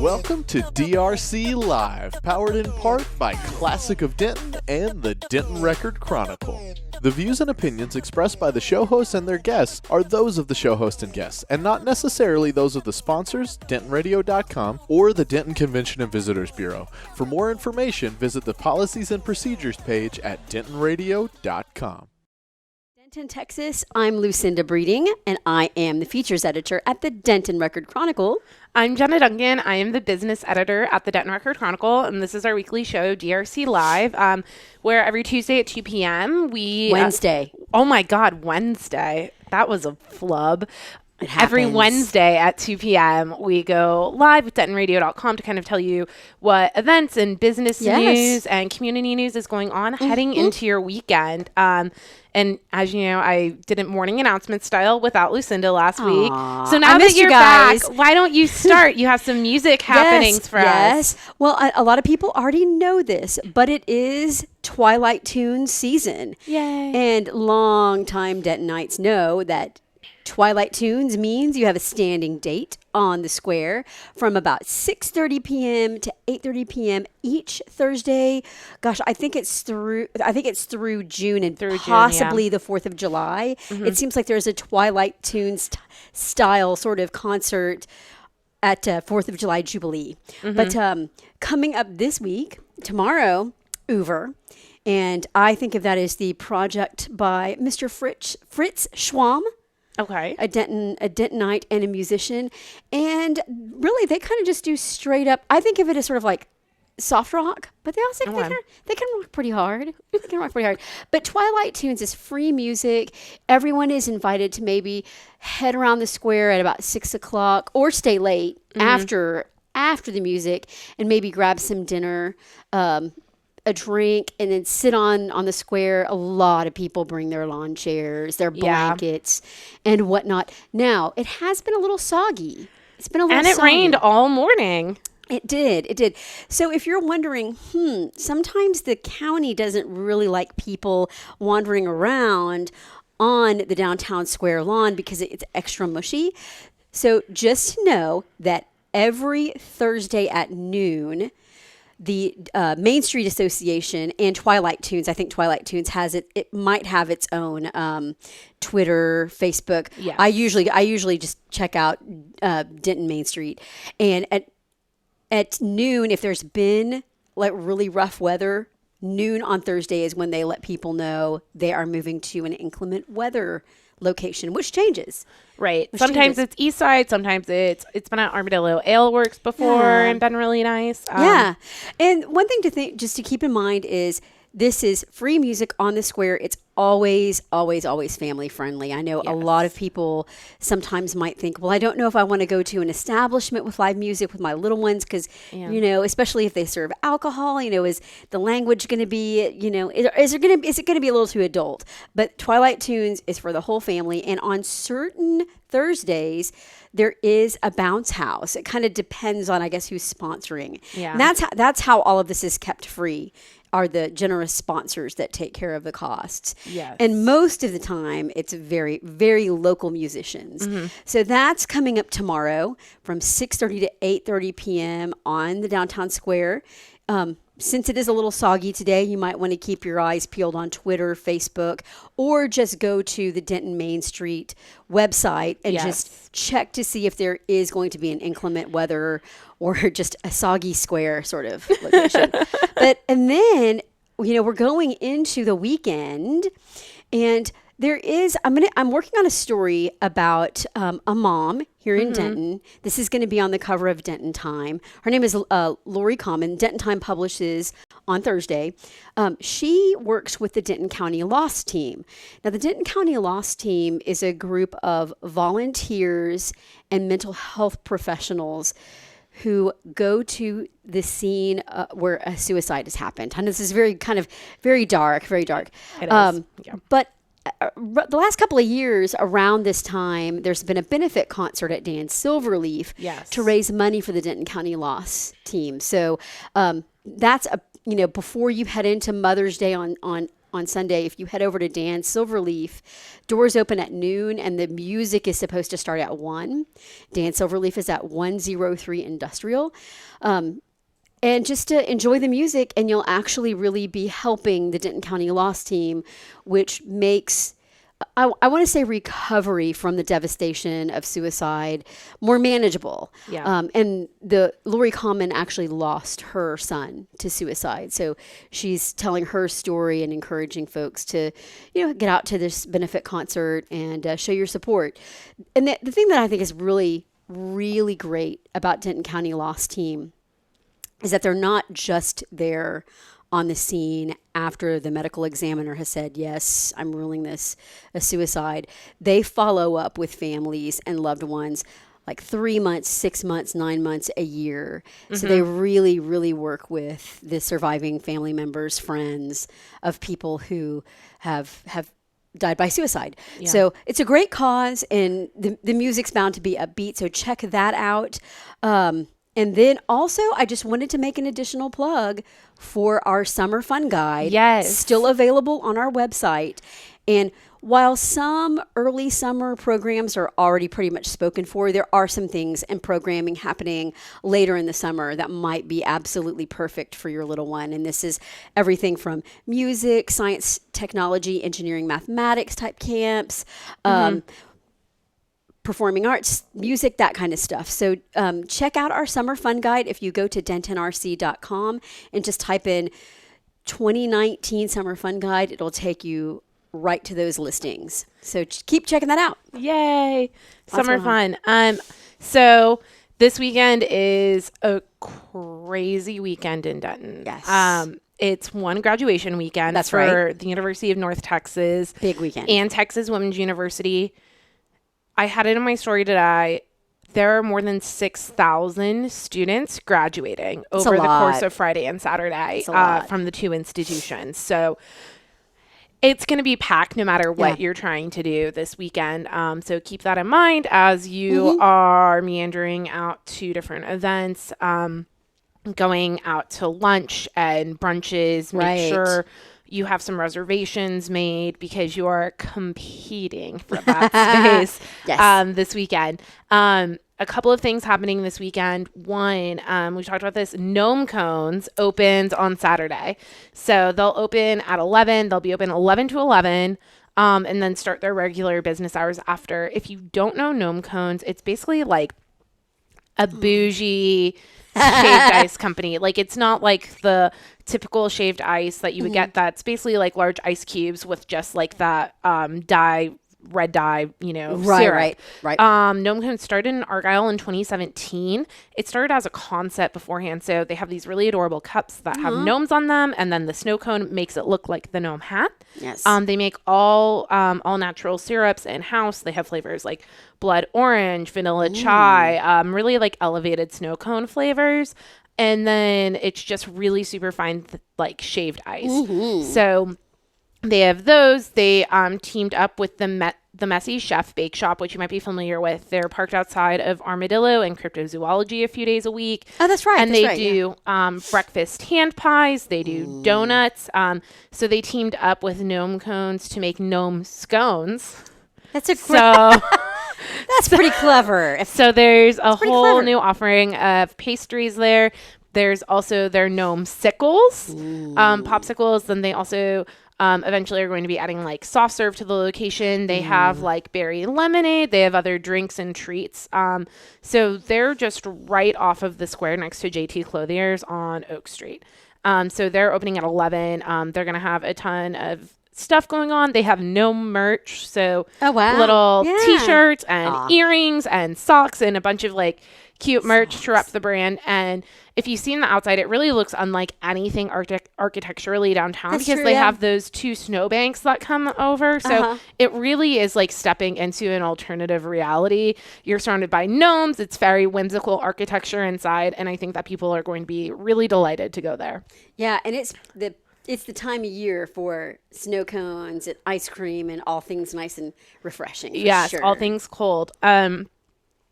Welcome to DRC Live, powered in part by Classic of Denton and the Denton Record-Chronicle. The views and opinions expressed by the show hosts and their guests are those of the show host and guests, and not necessarily those of the sponsors, DentonRadio.com, or the Denton Convention and Visitors Bureau. For more information, visit the Policies and Procedures page at DentonRadio.com. Denton, Texas, I'm Lucinda Breeding, and I am the features editor at the Denton Record-Chronicle. I'm Jenna Duncan. I am the business editor at the Denton Record-Chronicle, and this is our weekly show, DRC Live, where every Tuesday at 2 p.m. Wednesday. Oh my God, Wednesday. That was a flub. Every Wednesday at 2 p.m. we go live with DentonRadio.com to kind of tell you what events and business news and community news is going on heading into your weekend. And as you know, I did it morning announcement style without Lucinda last week. So now that you're back, why don't you start? You have some music happenings for us. Yes. Well, a lot of people already know this, but it is Twilight Tunes season. Yay. And long-time Dentonites know that Twilight Tunes means you have a standing date on the square from about 6:30 p.m. to 8:30 p.m. each Thursday. Gosh, I think it's through June and possibly the 4th of July. Mm-hmm. It seems like there's a Twilight Tunes style sort of concert at 4th of July Jubilee. Mm-hmm. But coming up this week, tomorrow, Uber. And I think of that as the project by Mr. Fritz Schwamm. Okay. A Dentonite and a musician. And really, they kind of just do straight up, I think of it as sort of like soft rock, but they also they can rock pretty hard. But Twilight Tunes is free music. Everyone is invited to maybe head around the square at about 6 o'clock or stay late after the music and maybe grab some dinner, a drink, and then sit on the square. A lot of people bring their lawn chairs, their blankets, and whatnot. Now, it has been a little soggy. It's been a little soggy. Rained all morning. It did. So if you're wondering, sometimes the county doesn't really like people wandering around on the downtown square lawn because it's extra mushy. So just know that every Thursday at noon, the Main Street Association and Twilight Tunes, I think Twilight Tunes has it might have its own Twitter, Facebook. Yes. I usually just check out Denton Main Street. And at noon, if there's been like really rough weather, noon on Thursday is when they let people know they are moving to an inclement weather location, which changes. Right. Sometimes it's East Side. Sometimes it's been at Armadillo Ale Works before and been really nice. And one thing to keep in mind is this is free music on the square. It's always, always, always family friendly. I know a lot of people sometimes might think, well, I don't know if I want to go to an establishment with live music with my little ones because, especially if they serve alcohol, is the language going to be, is it going to be a little too adult? But Twilight Tunes is for the whole family. And on certain Thursdays, there is a bounce house. It kind of depends on, I guess, who's sponsoring. Yeah. And that's how all of this is kept free, are the generous sponsors that take care of the costs. Yes. And most of the time, it's very, very local musicians. Mm-hmm. So that's coming up tomorrow from 6:30 to 8:30 p.m. on the downtown square. Since it is a little soggy today, you might want to keep your eyes peeled on Twitter, Facebook, or just go to the Denton Main Street website and just check to see if there is going to be an inclement weather or just a soggy square sort of location. And then, we're going into the weekend, and I'm working on a story about a mom here in Denton. This is going to be on the cover of Denton Time. Her name is Lori Common. Denton Time publishes on Thursday. She works with the Denton County Loss Team. Now, the Denton County Loss Team is a group of volunteers and mental health professionals who go to the scene where a suicide has happened. And this is very dark. It is. But the last couple of years around this time, there's been a benefit concert at Dan's Silverleaf to raise money for the Denton County Loss team. So that's before you head into Mother's Day on Sunday, if you head over to Dan's Silverleaf, doors open at noon and the music is supposed to start at 1. Dan Silverleaf is at 103 Industrial. And just to enjoy the music, and you'll actually really be helping the Denton County Loss team, which makes, I want to say, recovery from the devastation of suicide more manageable. Yeah. And Lori Common actually lost her son to suicide. So she's telling her story and encouraging folks to, get out to this benefit concert and show your support. And the thing that I think is really, really great about Denton County Loss team is that they're not just there on the scene after the medical examiner has said, yes, I'm ruling this a suicide. They follow up with families and loved ones like 3 months, 6 months, 9 months, a year. Mm-hmm. So they really, really work with the surviving family members, friends of people who have died by suicide. Yeah. So it's a great cause, and the music's bound to be upbeat. So check that out. And then also, I just wanted to make an additional plug for our Summer Fun Guide. Yes. Still available on our website. And while some early summer programs are already pretty much spoken for, there are some things and programming happening later in the summer that might be absolutely perfect for your little one. And this is everything from music, science, technology, engineering, mathematics type camps, performing arts, music, that kind of stuff. So check out our Summer Fun Guide if you go to dentonrc.com and just type in 2019 Summer Fun Guide. It'll take you right to those listings. So keep checking that out. Yay. Summer fun. So this weekend is a crazy weekend in Denton. Yes. It's one graduation weekend. That's for right. The University of North Texas. Big weekend. And Texas Women's University. I had it in my story today. There are more than 6,000 students graduating over the course of Friday and Saturday from the two institutions. So it's going to be packed no matter what you're trying to do this weekend. So keep that in mind as you are meandering out to different events, going out to lunch and brunches. Make sure you have some reservations made because you are competing for that space this weekend. A couple of things happening this weekend. One, we talked about this, Gnome Cones opens on Saturday. So they'll open at 11. They'll be open 11 to 11 and then start their regular business hours after. If you don't know Gnome Cones, it's basically like a bougie shaved ice company. Like, it's not like the typical shaved ice that you would get. That's basically like large ice cubes with just like that red dye, syrup. Right. Gnome Cones started in Argyle in 2017. It started as a concept beforehand. So they have these really adorable cups that have gnomes on them, and then the snow cone makes it look like the gnome hat. Yes. They make all natural syrups in-house. They have flavors like blood orange, vanilla chai, really like elevated snow cone flavors. And then it's just really super fine, like shaved ice. So they have those. They teamed up with the Messy Chef Bake Shop, which you might be familiar with. They're parked outside of Armadillo and Cryptozoology a few days a week. Oh, that's right. And they do breakfast hand pies. They do donuts. So they teamed up with Gnome Cones to make gnome scones. That's that's pretty clever. So there's a whole new offering of pastries there. There's also their gnome sickles, popsicles. Then they also eventually are going to be adding like soft serve to the location. They have like berry lemonade. They have other drinks and treats. So they're just right off of the square next to JT Clothiers on Oak Street. So they're opening at 11. They're going to have a ton of stuff going on. They have gnome merch. So little t-shirts and earrings and socks and a bunch of like cute merch to rep the brand. And if you've seen the outside, it really looks unlike anything architecturally downtown because they have those two snowbanks that come over. So it really is like stepping into an alternative reality. You're surrounded by gnomes. It's very whimsical architecture inside. And I think that people are going to be really delighted to go there. Yeah. And it's it's the time of year for snow cones and ice cream and all things nice and refreshing. Yes, sure. all things cold.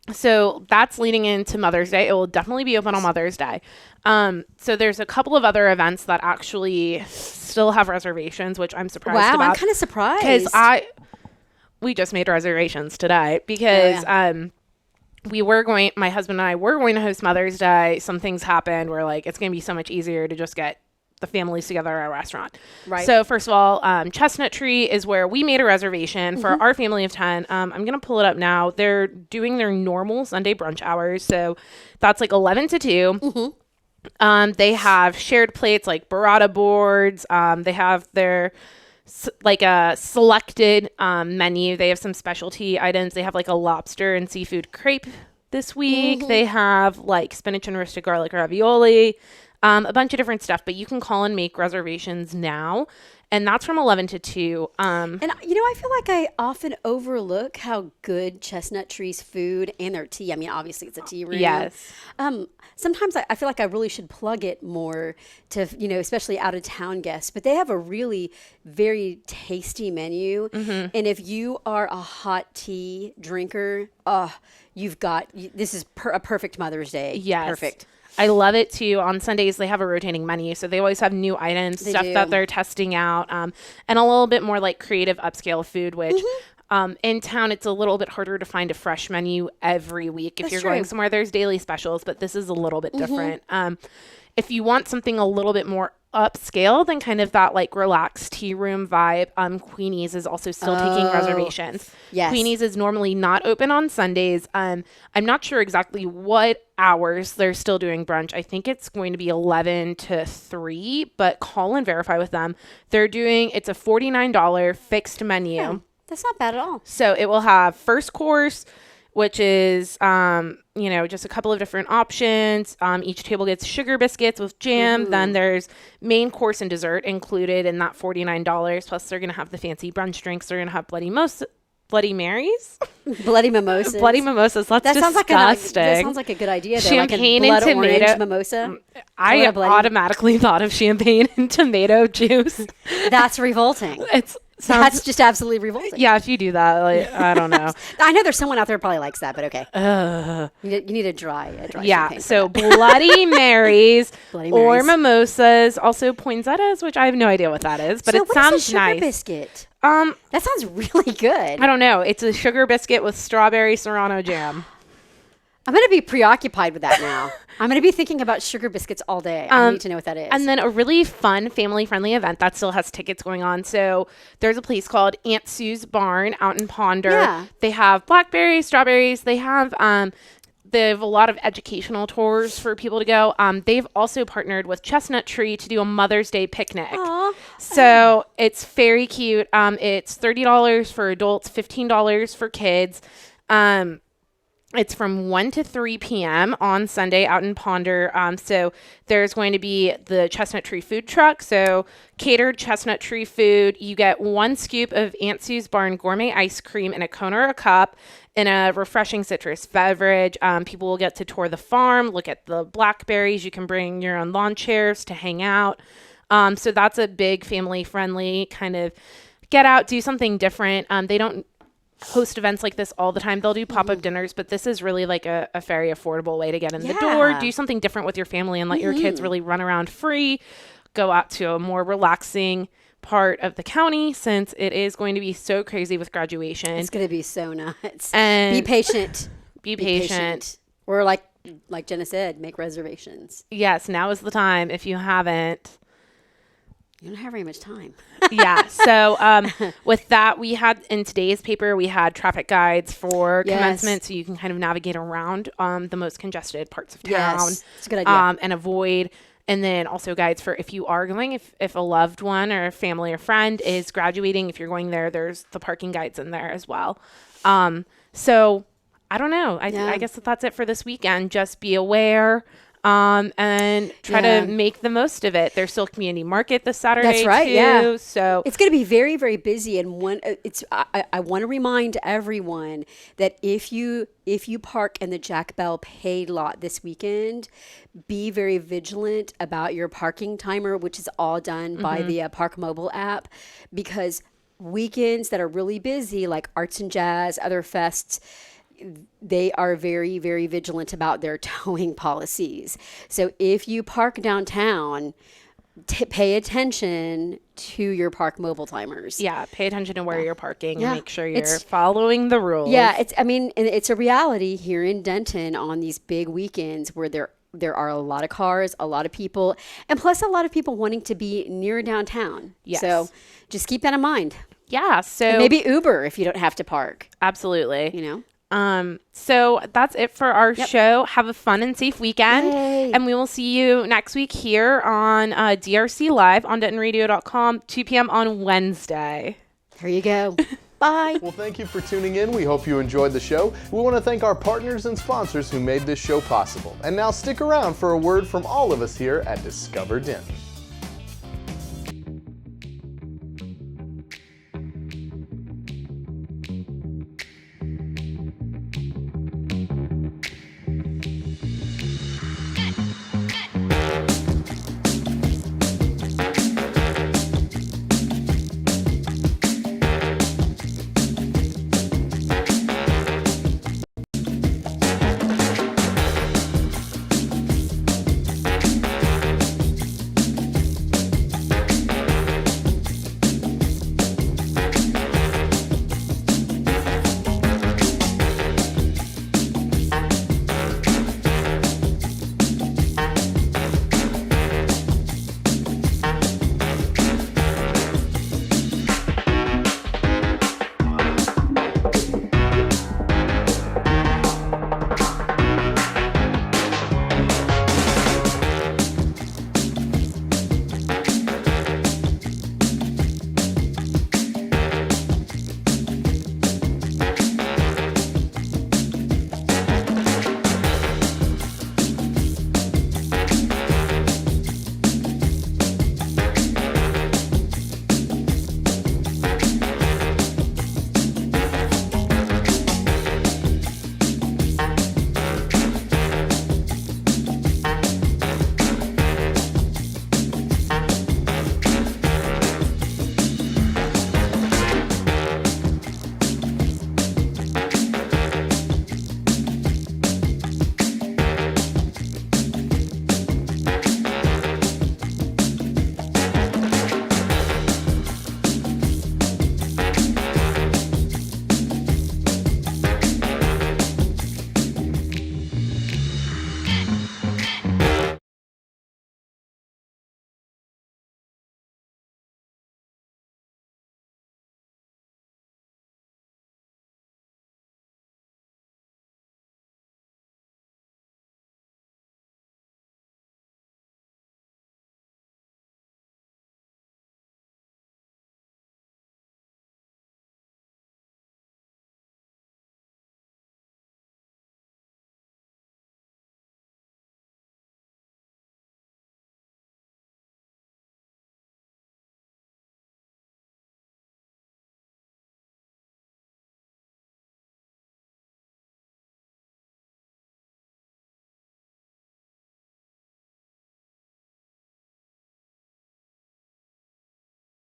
So that's leading into Mother's Day. It will definitely be open on Mother's Day. So there's a couple of other events that actually still have reservations, which I'm surprised about. Wow, I'm kind of surprised. Because we just made reservations today because my husband and I were going to host Mother's Day. Some things happened where like it's going to be so much easier to just get the families together at a restaurant. Right. So first of all, Chestnut Tree is where we made a reservation for our family of 10. I'm going to pull it up now. They're doing their normal Sunday brunch hours. So that's like 11 to 2. They have shared plates like burrata boards. They have their like a selected menu. They have some specialty items. They have like a lobster and seafood crepe this week. They have like spinach and roasted garlic ravioli. A bunch of different stuff, but you can call and make reservations now. And that's from 11 to 2. And, I feel like I often overlook how good Chestnut Tree's food and their tea. I mean, obviously it's a tea room. Yes. Sometimes I feel like I really should plug it more to, especially out of town guests. But they have a really very tasty menu. And if you are a hot tea drinker, this is a perfect Mother's Day. Yes. Perfect. I love it too. On Sundays, they have a rotating menu. So they always have new items, that they're testing out, and a little bit more like creative upscale food, which in town, it's a little bit harder to find a fresh menu every week. If you're going somewhere, there's daily specials, but this is a little bit different. If you want something a little bit more upscale than kind of that like relaxed tea room vibe, Queenie's is also still taking reservations. Yes. Queenie's is normally not open on Sundays. I'm not sure exactly what hours they're still doing brunch. I think it's going to be 11 to 3, but call and verify with them. It's a $49 fixed menu. Yeah, that's not bad at all. So it will have first course, which is, just a couple of different options. Each table gets sugar biscuits with jam. Then there's main course and dessert included in that $49. Plus, they're going to have the fancy brunch drinks. They're going to have Bloody Marys? Bloody mimosas. Bloody mimosas. That disgusting. That sounds like a good idea, though. Champagne like a and tomato. orange mimosa. I automatically thought of champagne and tomato juice. That's revolting. That's just absolutely revolting. Yeah, if you do that, I don't know. I know there's someone out there who probably likes that, but okay. You need a dry champagne. So Bloody Marys or mimosas, also poinsettias, which I have no idea what that is, but it sounds nice. Sugar biscuit? That sounds really good. I don't know. It's a sugar biscuit with strawberry Serrano jam. I'm going to be preoccupied with that now. I'm going to be thinking about sugar biscuits all day. I need to know what that is. And then a really fun family-friendly event that still has tickets going on. So there's a place called Aunt Sue's Barn out in Ponder. Yeah. They have blackberries, strawberries. They have a lot of educational tours for people to go. They've also partnered with Chestnut Tree to do a Mother's Day picnic. Aww. So it's very cute. It's $30 for adults, $15 for kids. It's from 1 to 3 p.m. on Sunday out in Ponder. So there's going to be the Chestnut Tree food truck. So catered Chestnut Tree food. You get 1 scoop of Aunt Sue's Barn gourmet ice cream in a cone or a cup and a refreshing citrus beverage. People will get to tour the farm, look at the blackberries. You can bring your own lawn chairs to hang out. So that's a big family-friendly kind of get out, do something different. They don't host events like this all the time. They'll do pop-up dinners, but this is really like a very affordable way to get in the door, do something different with your family and let your kids really run around free, go out to a more relaxing part of the county since it is going to be so crazy with graduation. It's going to be so nuts. And be patient. Be patient. Or like Jenna said, make reservations. Yes, now is the time if you haven't. You don't have very much time. Yeah. So with that, we had in today's paper, we had traffic guides for commencement. So you can kind of navigate around the most congested parts of town. Yes, it's a good idea. And avoid. And then also guides for if you are going, if a loved one or a family or friend is graduating, if you're going there, there's the parking guides in there as well. So I don't know. I guess that's it for this weekend. Just be aware. and try to make the most of it. There's still a community market this Saturday. That's right. Too, yeah. So it's going to be very, very busy. And I want to remind everyone that if you park in the Jack Bell paid lot this weekend, be very vigilant about your parking timer, which is all done by the Park Mobile app, because weekends that are really busy, like Arts and Jazz, other fests, they are very, very vigilant about their towing policies. So if you park downtown, pay attention to your Park Mobile timers. Yeah, pay attention to where you're parking and make sure you're following the rules. Yeah, it's a reality here in Denton on these big weekends where there are a lot of cars, a lot of people, and plus a lot of people wanting to be near downtown. Yes. So just keep that in mind. Yeah, so and maybe Uber if you don't have to park. Absolutely. You know? So that's it for our show. Have a fun and safe weekend. Yay. And we will see you next week here on DRC Live on DentonRadio.com, 2 p.m. on Wednesday. There you go. Bye. Well, thank you for tuning in. We hope you enjoyed the show. We want to thank our partners and sponsors who made this show possible. And now stick around for a word from all of us here at Discover Denton.